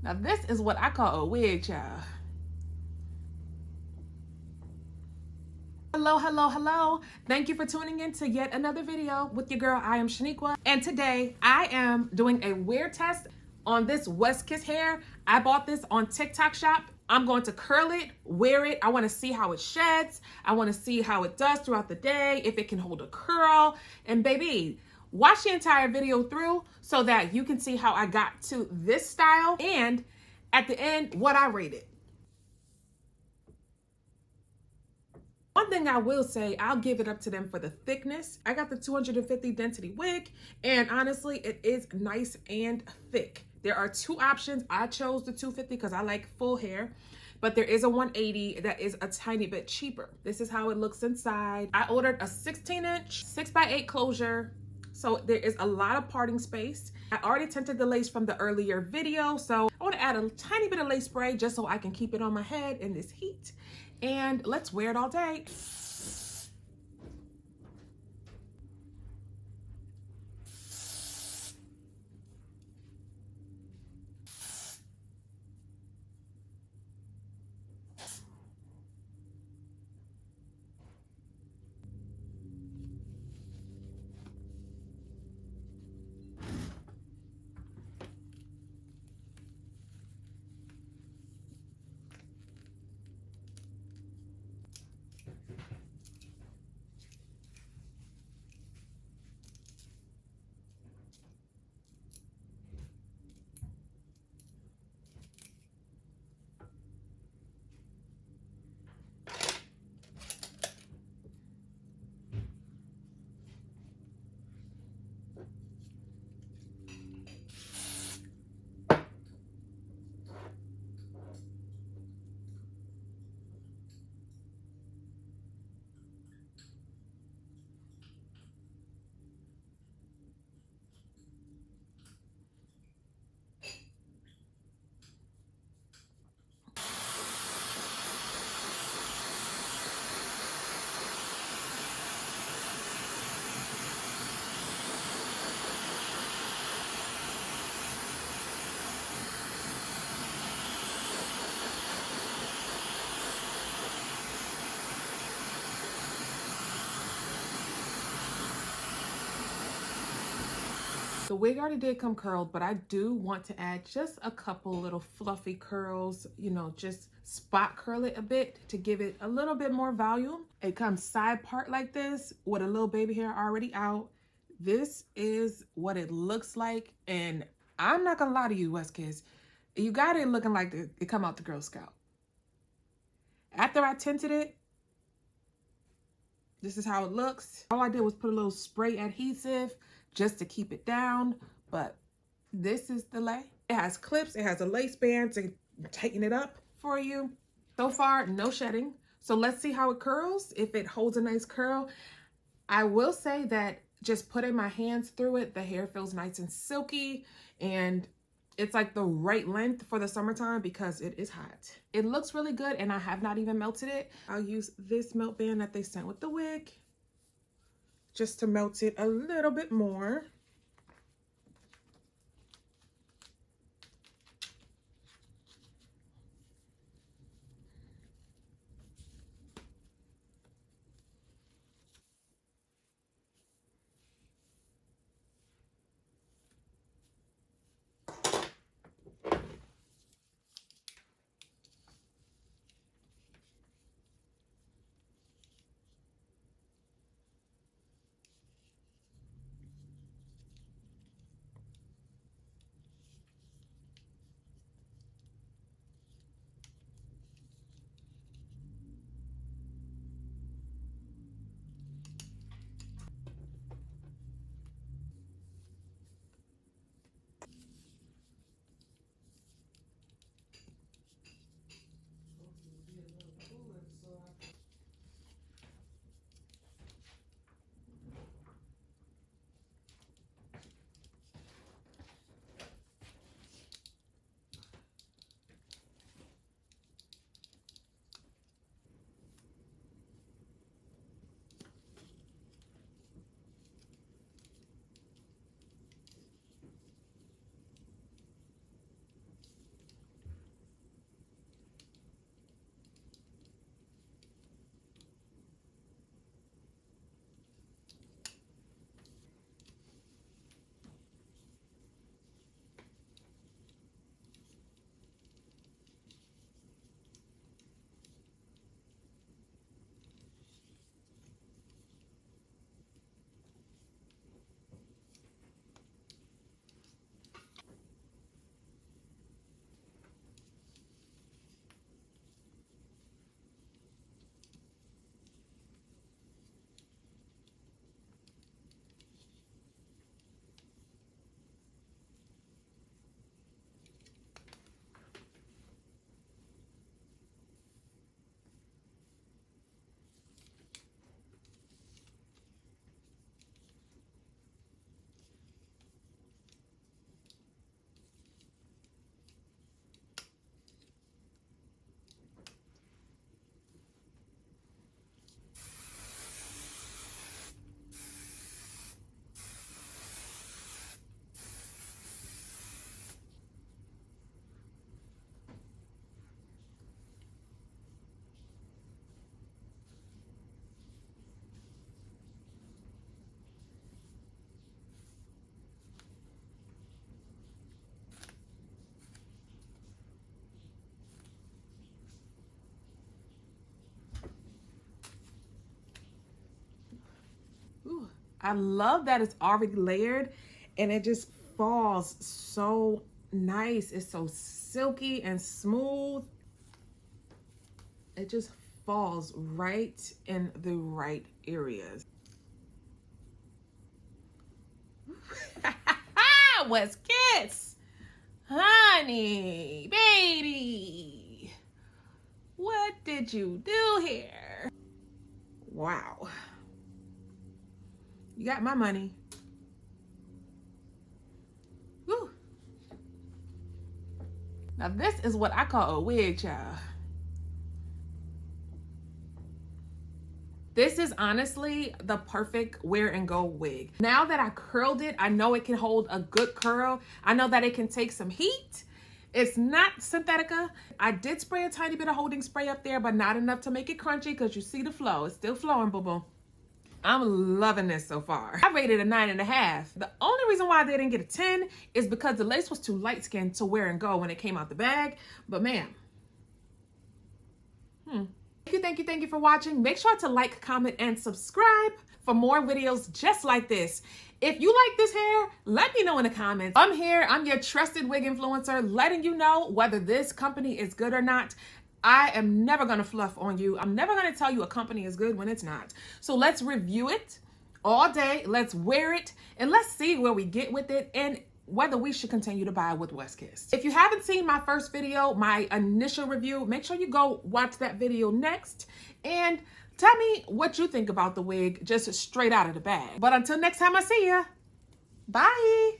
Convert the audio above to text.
Now this is what I call a wig, child. Hello, hello, hello. Thank you for tuning in to yet another video with your girl. I am Shaniqua. And today I am doing a wear test on this WestKiss hair. I bought this on TikTok shop. I'm going to curl it, wear it. I want to see how it sheds. I want to see how it does throughout the day, if it can hold a curl. And baby, watch the entire video through so that you can see how I got to this style and at the end, what I rated. One thing I will say, I'll give it up to them for the thickness. I got the 250 density wig, and honestly, it is nice and thick. There are two options. I chose the 250 because I like full hair, but there is a 180 that is a tiny bit cheaper. This is how it looks inside. I ordered a 16-inch 6x8 closure, so there is a lot of parting space. I already tinted the lace from the earlier video, so I want to add a tiny bit of lace spray just so I can keep it on my head in this heat. And let's wear it all day. The wig already did come curled, but I do want to add just a couple little fluffy curls, you know, just spot curl it a bit to give it a little bit more volume. It comes side part like this with a little baby hair already out. This is what it looks like, and I'm not gonna lie to you, WestKiss, you got it looking like it come out the Girl Scout. After I tinted it, this is how it looks. All I did was put a little spray adhesive just to keep it down, but this is the lay. It has clips, it has a lace band to tighten it up for you. So far, no shedding. So let's see how it curls, if it holds a nice curl. I will say that just putting my hands through it, the hair feels nice and silky, and it's like the right length for the summertime because it is hot. It looks really good, and I have not even melted it. I'll use this melt band that they sent with the wig just to melt it a little bit more. I love that it's already layered and it just falls so nice. It's so silky and smooth. It just falls right in the right areas. WestKiss, honey, baby, what did you do here? Wow, you got my money. Woo. Now this is what I call a wig, child. This is honestly the perfect wear and go wig. Now that I curled it, I know it can hold a good curl. I know that it can take some heat. It's not Synthetica. I did spray a tiny bit of holding spray up there, but not enough to make it crunchy because you see the flow. It's still flowing, boo-boo. I'm loving this so far. I rated a 9.5. The only reason why I didn't get a 10 is because the lace was too light skinned to wear and go when it came out the bag. But man, Thank you for watching. Make sure to like, comment, and subscribe for more videos just like this. If you like this hair, let me know in the comments. I'm here. I'm your trusted wig influencer, letting you know whether this company is good or not. I am never going to fluff on you. I'm never going to tell you a company is good when it's not. So let's review it all day. Let's wear it and let's see where we get with it and whether we should continue to buy with WestKiss. If you haven't seen my first video, my initial review, make sure you go watch that video next and tell me what you think about the wig just straight out of the bag. But until next time I see ya, bye.